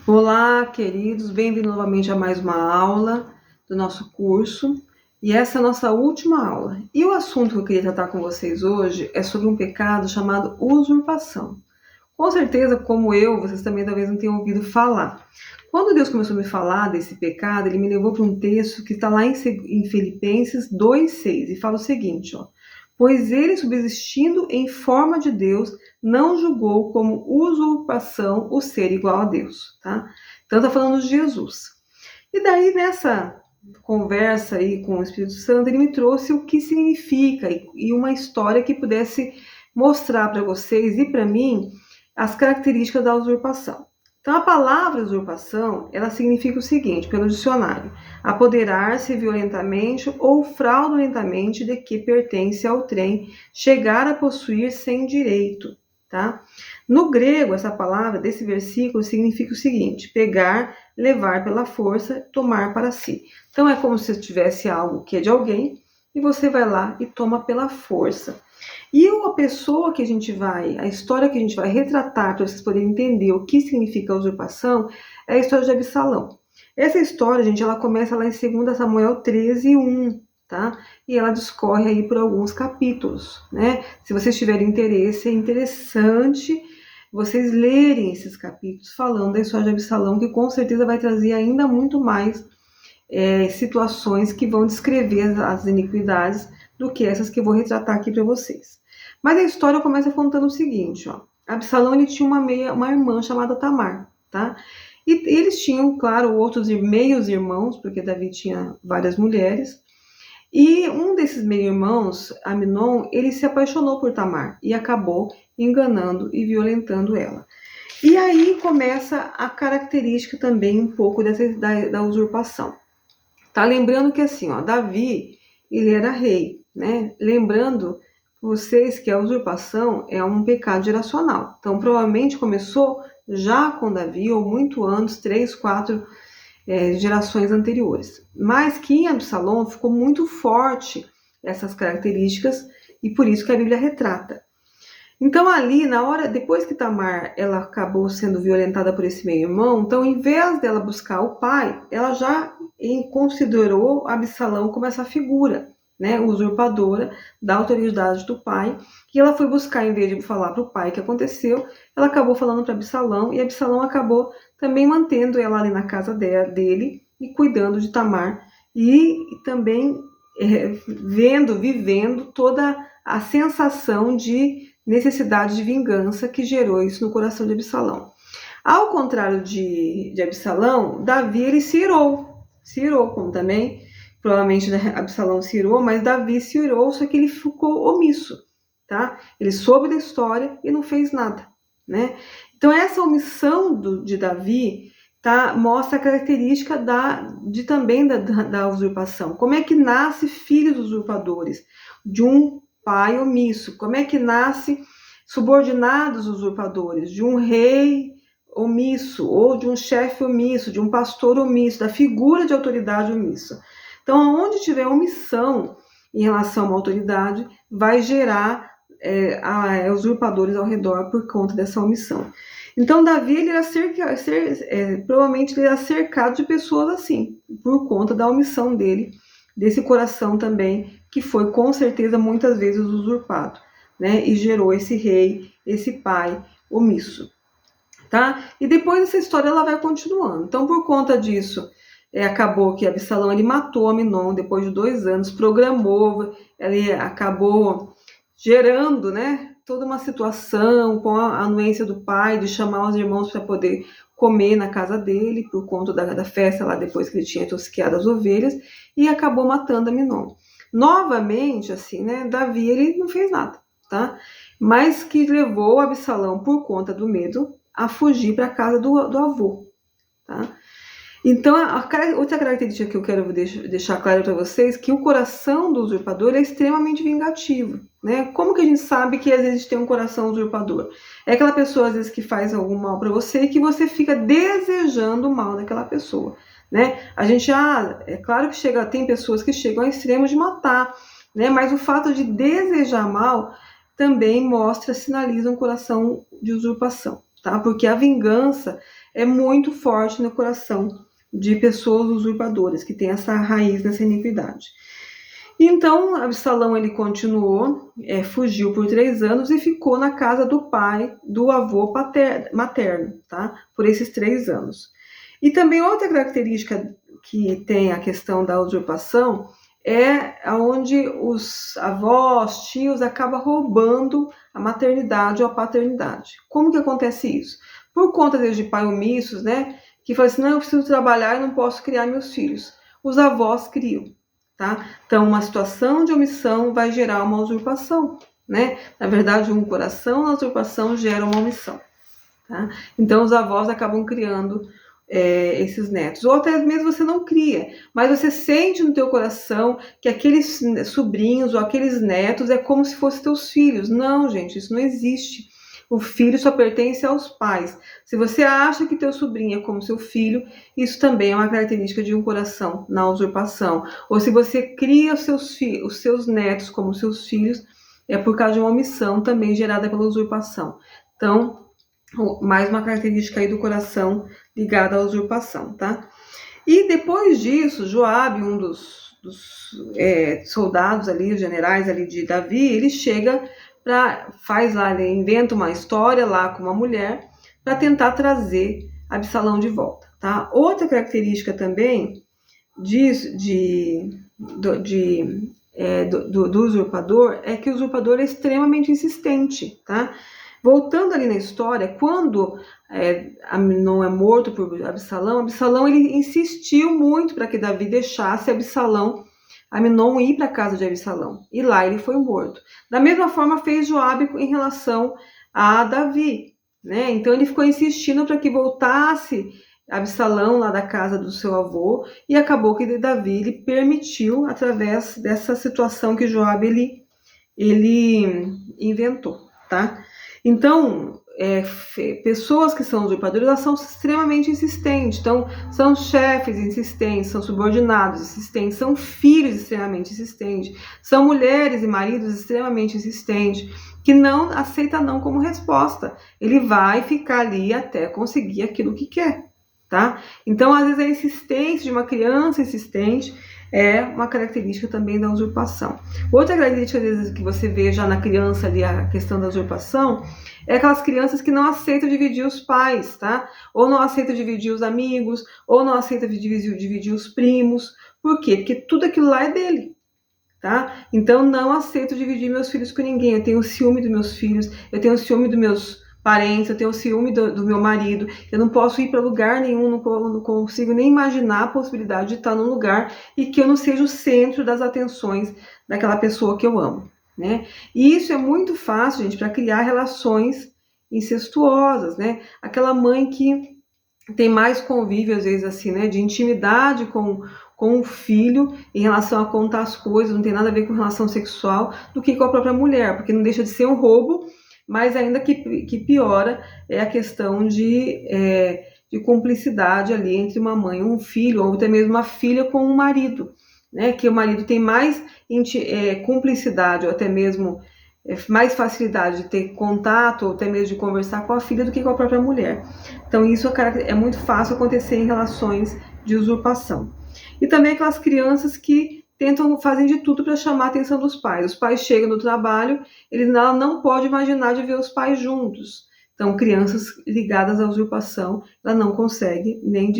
Olá, queridos, bem-vindos novamente a mais uma aula do nosso curso. E essa é a nossa última aula. E o assunto que eu queria tratar com vocês hoje é sobre um pecado chamado usurpação. Com certeza, como eu, vocês também talvez não tenham ouvido falar. Quando Deus começou a me falar desse pecado, Ele me levou para um texto que está lá em Filipenses 2,6 e fala o seguinte, ó. Pois ele, subsistindo em forma de Deus, não julgou como usurpação o ser igual a Deus, tá? Então está falando de Jesus. E daí nessa conversa aí com o Espírito Santo, ele me trouxe o que significa e uma história que pudesse mostrar para vocês e para mim as características da usurpação. Então a palavra usurpação, ela significa o seguinte, pelo dicionário: apoderar-se violentamente ou fraudulentamente de que pertence ao trem, chegar a possuir sem direito, tá? No grego, essa palavra desse versículo significa o seguinte: pegar, levar pela força, tomar para si. Então é como se tivesse algo que é de alguém e você vai lá e toma pela força. E a pessoa que a história que a gente vai retratar para vocês poderem entender o que significa usurpação é a história de Absalão. Essa história, gente, ela começa lá em 2 Samuel 13:1, tá? E ela discorre aí por alguns capítulos, né? Se vocês tiverem interesse, é interessante vocês lerem esses capítulos falando da história de Absalão, que com certeza vai trazer ainda muito mais situações que vão descrever as iniquidades do que essas que eu vou retratar aqui para vocês. Mas a história começa contando o seguinte, ó. Absalão, ele tinha uma irmã chamada Tamar, tá? E eles tinham, claro, outros meios irmãos, porque Davi tinha várias mulheres. E um desses meio-irmãos, Aminon, ele se apaixonou por Tamar e acabou enganando e violentando ela. E aí começa a característica também um pouco da usurpação. Tá lembrando que assim, ó, Davi, ele era rei, né? Lembrando vocês que a usurpação é um pecado geracional. Então, provavelmente começou já com Davi ou muito antes, 3, 4 gerações anteriores. Mas que em Absalão ficou muito forte essas características e por isso que a Bíblia retrata. Então ali, na hora, depois que Tamar ela acabou sendo violentada por esse meio-irmão, então em vez dela buscar o pai, ela já considerou Absalão como essa figura, né, usurpadora da autoridade do pai, que ela foi buscar, em vez de falar para o pai o que aconteceu, ela acabou falando para Absalão, e Absalão acabou também mantendo ela ali na casa dele e cuidando de Tamar, e também vivendo toda a sensação de necessidade de vingança que gerou isso no coração de Absalão. Ao contrário de Absalão, Davi ele se irou, como também provavelmente Absalão se irou, mas Davi se irou, só que ele ficou omisso, tá? Ele soube da história e não fez nada, né? Então essa omissão de Davi, tá, mostra a característica também da usurpação. Como é que nasce filhos usurpadores? De um pai omisso. Como é que nasce subordinados usurpadores? De um rei omisso, ou de um chefe omisso, de um pastor omisso, da figura de autoridade omissa. Então, onde tiver omissão em relação a uma autoridade, vai gerar usurpadores ao redor por conta dessa omissão. Então, Davi ele provavelmente ele era cercado de pessoas assim, por conta da omissão dele, desse coração também, que foi com certeza muitas vezes usurpado, né? E gerou esse rei, esse pai omisso, tá? E depois essa história ela vai continuando. Então, por conta disso, acabou que Absalão ele matou Aminon depois de 2 anos, programou, ele acabou gerando, né, toda uma situação com a anuência do pai de chamar os irmãos para poder comer na casa dele, por conta da festa lá depois que ele tinha tosquiado as ovelhas, e acabou matando Aminon. Novamente, assim, né, Davi ele não fez nada, tá? Mas que levou Absalão, por conta do medo, a fugir para a casa do avô, tá? Então, outra característica que eu quero deixar claro para vocês, que o coração do usurpador é extremamente vingativo, né? Como que a gente sabe que às vezes tem um coração usurpador? É aquela pessoa, às vezes, que faz algum mal para você e que você fica desejando o mal daquela pessoa, né? A gente, é claro que tem pessoas que chegam ao extremo de matar, né? Mas o fato de desejar mal também sinaliza um coração de usurpação, tá? Porque a vingança, é muito forte no coração de pessoas usurpadoras, que tem essa raiz dessa iniquidade. Então, Absalão ele continuou, fugiu por 3 anos e ficou na casa do pai, do avô materno, tá? Por esses 3 anos. E também outra característica que tem a questão da usurpação é onde os avós, tios, acabam roubando a maternidade ou a paternidade. Como que acontece isso? Por conta de pai omissos, né? Que falam assim, não, eu preciso trabalhar e não posso criar meus filhos. Os avós criam, tá? Então, uma situação de omissão vai gerar uma usurpação, né? Na verdade, um coração na usurpação gera uma omissão, tá? Então, os avós acabam criando esses netos. Ou até mesmo você não cria, mas você sente no teu coração que aqueles sobrinhos ou aqueles netos é como se fossem teus filhos. Não, gente, isso não existe. O filho só pertence aos pais. Se você acha que teu sobrinho é como seu filho, isso também é uma característica de um coração na usurpação. Ou se você cria os seus netos como seus filhos, é por causa de uma omissão também gerada pela usurpação. Então, mais uma característica aí do coração ligada à usurpação, tá? E depois disso, Joabe, um dos soldados ali, generais ali de Davi, ele chega ele inventa uma história lá com uma mulher para tentar trazer Absalão de volta, tá? Outra característica também do usurpador é que o usurpador é extremamente insistente, tá? Voltando ali na história, quando Amnon é morto por Absalão ele insistiu muito para que Davi deixasse Amnon ir para a casa de Absalão. E lá ele foi morto. Da mesma forma fez Joabe em relação a Davi, né? Então ele ficou insistindo para que voltasse Absalão lá da casa do seu avô, e acabou que Davi ele permitiu através dessa situação que Joabe ele inventou, tá? Então, pessoas que são usurpadoras, elas são extremamente insistentes. Então, são chefes insistentes, são subordinados insistentes, são filhos extremamente insistentes, são mulheres e maridos extremamente insistentes, que não aceita não como resposta. Ele vai ficar ali até conseguir aquilo que quer, tá? Então, às vezes, a insistência de uma criança insistente é uma característica também da usurpação. Outra característica, às vezes, que você vê já na criança ali, a questão da usurpação, é aquelas crianças que não aceitam dividir os pais, tá? Ou não aceitam dividir os amigos, ou não aceitam dividir os primos. Por quê? Porque tudo aquilo lá é dele, tá? Então, não aceito dividir meus filhos com ninguém. Eu tenho ciúme dos meus filhos, eu tenho ciúme dos meus parentes, eu tenho ciúme do meu marido, eu não posso ir para lugar nenhum, não consigo nem imaginar a possibilidade de estar num lugar e que eu não seja o centro das atenções daquela pessoa que eu amo, né? E isso é muito fácil, gente, para criar relações incestuosas, né? Aquela mãe que tem mais convívio, às vezes, assim, né, de intimidade com o filho em relação a contar as coisas, não tem nada a ver com relação sexual, do que com a própria mulher, porque não deixa de ser um roubo, mas ainda que piora é a questão de cumplicidade ali entre uma mãe e um filho, ou até mesmo uma filha com um marido, né? Que o marido tem mais cumplicidade, ou até mesmo mais facilidade de ter contato, ou até mesmo de conversar com a filha do que com a própria mulher. Então isso é muito fácil acontecer em relações de usurpação. E também aquelas crianças que fazem de tudo para chamar a atenção dos pais. Os pais chegam do trabalho, ela não pode imaginar de ver os pais juntos. Então, crianças ligadas à usurpação, ela não consegue nem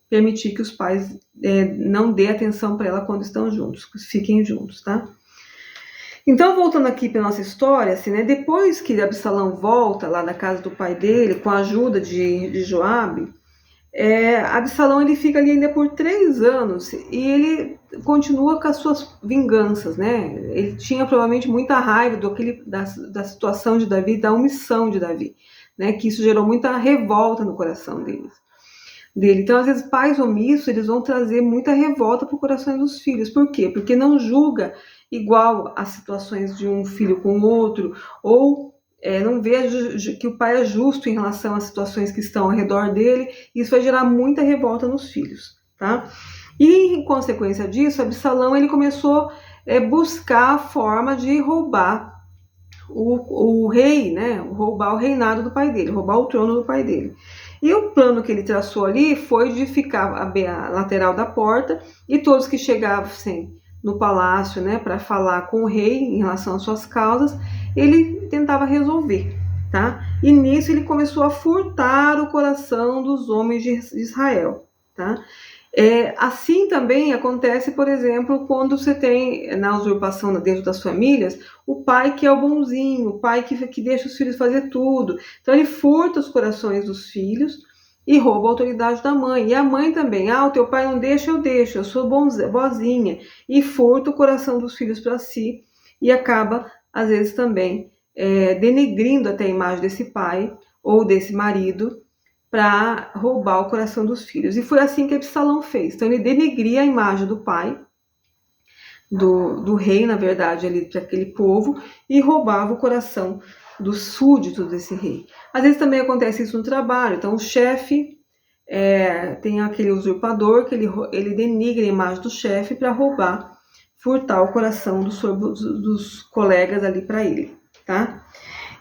permitir que os pais não dê atenção para ela quando estão juntos, fiquem juntos, tá? Então, voltando aqui para nossa história, assim, né, depois que Absalão volta lá da casa do pai dele, com a ajuda de Joabe, Absalão ele fica ali ainda por 3 anos e ele continua com as suas vinganças, né? Ele tinha provavelmente muita raiva da situação de Davi, da omissão de Davi, né? Que isso gerou muita revolta no coração dele. Então, às vezes, pais omissos, eles vão trazer muita revolta para o coração dos filhos. Por quê? Porque não julga igual as situações de um filho com o outro, ou não vê que o pai é justo em relação às situações que estão ao redor dele, e isso vai gerar muita revolta nos filhos, tá? E, em consequência disso, Absalão ele começou a buscar a forma de roubar o rei, né? Roubar o reinado do pai dele, roubar o trono do pai dele. E o plano que ele traçou ali foi de ficar a lateral da porta e todos que chegassem no palácio, né, para falar com o rei em relação às suas causas, ele tentava resolver, tá? E nisso ele começou a furtar o coração dos homens de Israel, tá? Assim também acontece, por exemplo, quando você tem na usurpação dentro das famílias, o pai que é o bonzinho, o pai que deixa os filhos fazer tudo. Então ele furta os corações dos filhos e rouba a autoridade da mãe. E a mãe também, o teu pai não deixa, eu sou boazinha. E furta o coração dos filhos para si e acaba, às vezes, também denegrindo até a imagem desse pai ou desse marido, para roubar o coração dos filhos. E foi assim que Absalão fez. Então ele denegria a imagem do pai, do rei, na verdade, ali para aquele povo, e roubava o coração dos súditos desse rei. Às vezes também acontece isso no trabalho. Então o chefe tem aquele usurpador que ele denigra a imagem do chefe para roubar, furtar o coração dos colegas ali para ele, tá?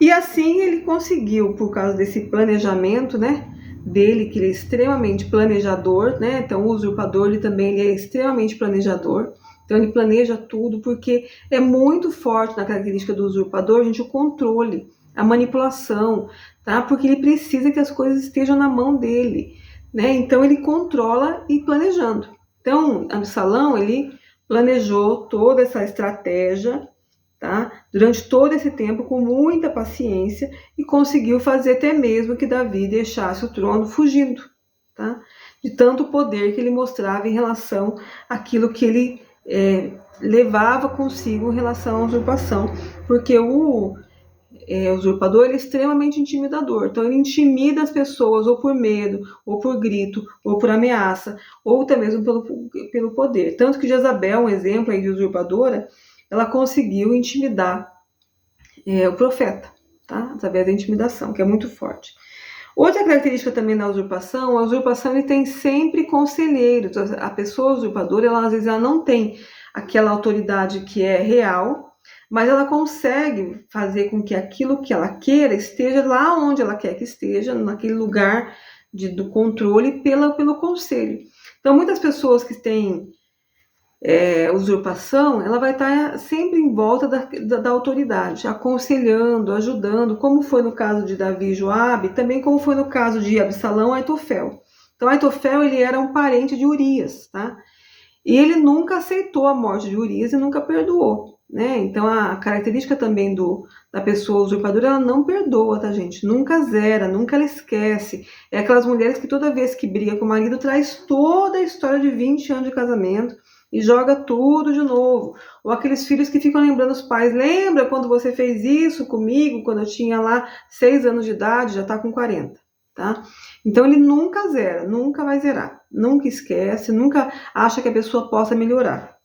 E assim ele conseguiu, por causa desse planejamento, né, dele, que ele é extremamente planejador, né? Então o usurpador ele é extremamente planejador. Então ele planeja tudo, porque é muito forte na característica do usurpador, gente, o controle, a manipulação, tá? Porque ele precisa que as coisas estejam na mão dele, né? Então ele controla e planejando. Então Absalão, ele planejou toda essa estratégia, tá? Durante todo esse tempo, com muita paciência, e conseguiu fazer até mesmo que Davi deixasse o trono fugindo, tá? De tanto poder que ele mostrava em relação àquilo que ele levava consigo em relação à usurpação, porque o usurpador ele é extremamente intimidador, então ele intimida as pessoas ou por medo, ou por grito, ou por ameaça, ou até mesmo pelo poder. Tanto que Jezabel, um exemplo aí de usurpadora, ela conseguiu intimidar o profeta, tá? Através da intimidação, que é muito forte. Outra característica também da usurpação, a usurpação ele tem sempre conselheiros. A pessoa usurpadora, às vezes ela não tem aquela autoridade que é real, mas ela consegue fazer com que aquilo que ela queira esteja lá onde ela quer que esteja, naquele lugar do controle pelo conselho. Então, muitas pessoas que têm usurpação, ela vai estar sempre em volta da autoridade, aconselhando, ajudando, como foi no caso de Davi e Joabe, também como foi no caso de Absalão e Aitofel. Então Aitofel, ele era um parente de Urias, tá? E ele nunca aceitou a morte de Urias e nunca perdoou, né? Então a característica também da pessoa usurpadora, ela não perdoa, tá, gente? Nunca zera, nunca ela esquece. É aquelas mulheres que toda vez que briga com o marido, traz toda a história de 20 anos de casamento e joga tudo de novo. Ou aqueles filhos que ficam lembrando os pais, lembra quando você fez isso comigo, quando eu tinha lá 6 anos de idade, já tá com 40, tá? Então ele nunca zera, nunca vai zerar, nunca esquece, nunca acha que a pessoa possa melhorar.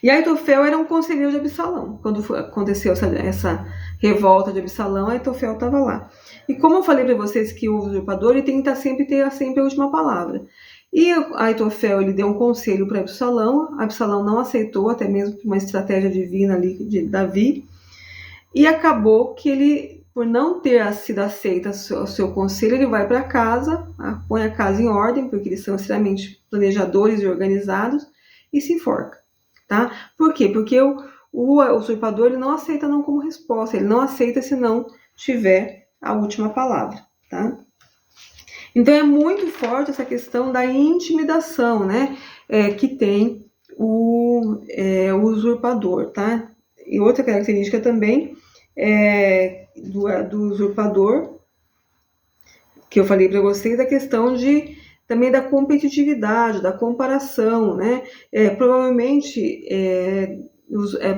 E Aitofel era um conselheiro de Absalão. Quando aconteceu essa revolta de Absalão, Aitofel estava lá. E como eu falei para vocês que o usurpador ele tem que ter sempre a última palavra. E Aitofel, ele deu um conselho para Absalão não aceitou, até mesmo por uma estratégia divina ali de Davi, e acabou que ele, por não ter sido aceita o seu conselho, ele vai para casa, põe a casa em ordem, porque eles são extremamente planejadores e organizados, e se enforca, tá? Por quê? Porque o usurpador ele não aceita não como resposta, ele não aceita se não tiver a última palavra, tá? Então é muito forte essa questão da intimidação, né? Que tem o usurpador, tá? E outra característica também do usurpador, que eu falei para vocês, a questão também da competitividade, da comparação, né? Provavelmente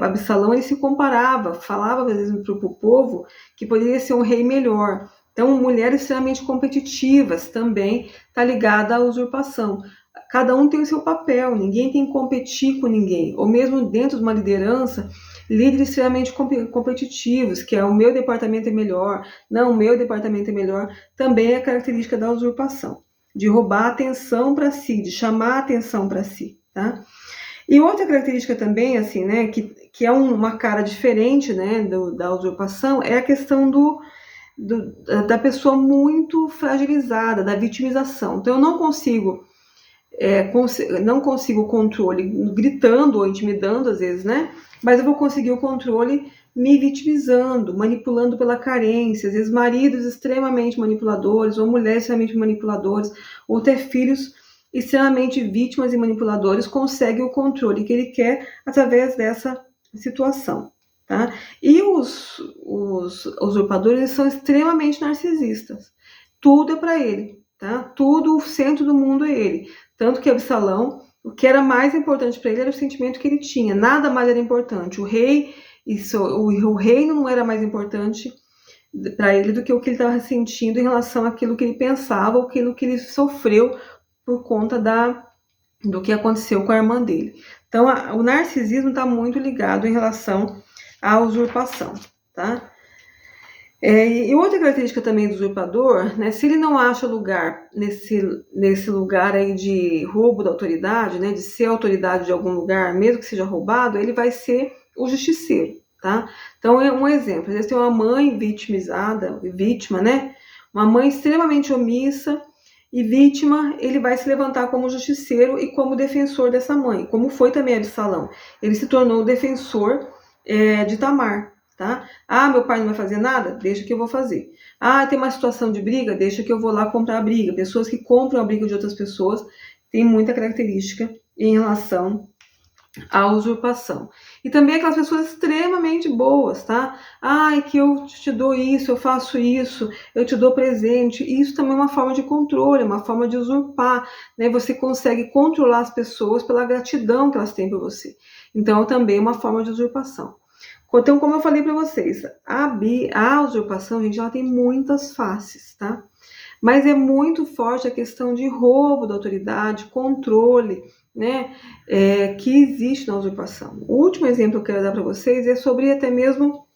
Absalão ele se comparava, falava às vezes para o povo que poderia ser um rei melhor. Então, mulheres extremamente competitivas também está ligada à usurpação. Cada um tem o seu papel, ninguém tem que competir com ninguém. Ou mesmo dentro de uma liderança, líderes extremamente competitivos, que é o meu departamento é melhor, não, o meu departamento é melhor, também é característica da usurpação, de roubar a atenção para si, de chamar a atenção para si, tá? E outra característica também, assim, né, que é uma cara diferente, né, da usurpação, é a questão da pessoa muito fragilizada, da vitimização. Então eu não consigo o controle gritando ou intimidando às vezes, né? Mas eu vou conseguir o controle me vitimizando, manipulando pela carência, às vezes maridos extremamente manipuladores, ou mulheres extremamente manipuladoras, ou ter filhos extremamente vítimas e manipuladores, consegue o controle que ele quer através dessa situação. Tá? E os usurpadores, eles são extremamente narcisistas. Tudo é para ele, tá? Tudo, o centro do mundo é ele. Tanto que Absalão, o que era mais importante para ele era o sentimento que ele tinha. Nada mais era importante. O reino não era mais importante para ele do que o que ele estava sentindo em relação àquilo que ele pensava, ou aquilo que ele sofreu por conta do que aconteceu com a irmã dele. Então, o narcisismo está muito ligado em relação à usurpação, tá? E outra característica também do usurpador, né, se ele não acha lugar nesse lugar aí de roubo da autoridade, né, de ser autoridade de algum lugar, mesmo que seja roubado, ele vai ser o justiceiro, tá? Então, um exemplo, às vezes tem uma mãe vítima, né, uma mãe extremamente omissa e vítima, ele vai se levantar como justiceiro e como defensor dessa mãe, como foi também Absalão. Ele se tornou o defensor de Tamar. Tá? Ah, meu pai não vai fazer nada? Deixa que eu vou fazer. Ah, tem uma situação de briga? Deixa que eu vou lá comprar a briga. Pessoas que compram a briga de outras pessoas têm muita característica em relação à usurpação. E também aquelas pessoas extremamente boas, tá? Ah, que eu te dou isso, eu faço isso, eu te dou presente. Isso também é uma forma de controle, uma forma de usurpar, né? Você consegue controlar as pessoas pela gratidão que elas têm por você. Então, também é uma forma de usurpação. Então, como eu falei para vocês, a usurpação, gente, ela tem muitas faces, tá? Mas é muito forte a questão de roubo da autoridade, controle, né? Que existe na usurpação. O último exemplo que eu quero dar para vocês é sobre até mesmo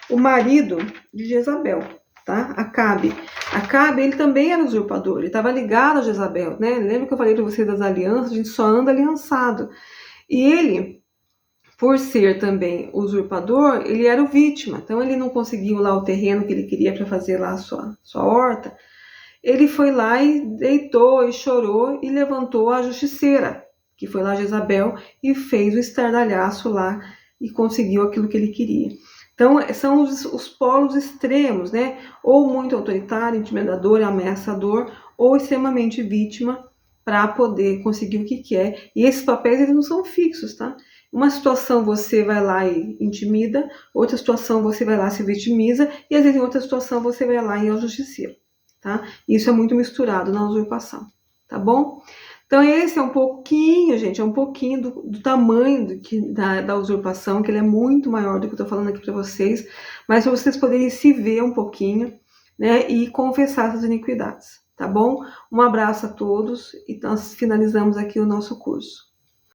o marido de Jezabel, tá? Acabe. Acabe, ele também era usurpador, ele estava ligado a Jezabel, né? Lembra que eu falei para vocês das alianças? A gente só anda aliançado. E ele, por ser também usurpador, ele era o vítima. Então ele não conseguiu lá o terreno que ele queria para fazer lá a sua horta. Ele foi lá e deitou e chorou e levantou a justiceira, que foi lá Jezabel, e fez o estardalhaço lá e conseguiu aquilo que ele queria. Então são os polos extremos, né? Ou muito autoritário, intimidador, ameaçador, ou extremamente vítima para poder conseguir o que quer. E esses papéis, eles não são fixos, tá? Uma situação você vai lá e intimida, outra situação você vai lá e se vitimiza, e às vezes em outra situação você vai lá e é o justiceiro, tá? Isso é muito misturado na usurpação, tá bom? Então esse é um pouquinho, gente, é um pouquinho do tamanho da usurpação, que ele é muito maior do que eu tô falando aqui para vocês, mas para vocês poderem se ver um pouquinho, né, e confessar essas iniquidades, tá bom? Um abraço a todos e nós finalizamos aqui o nosso curso.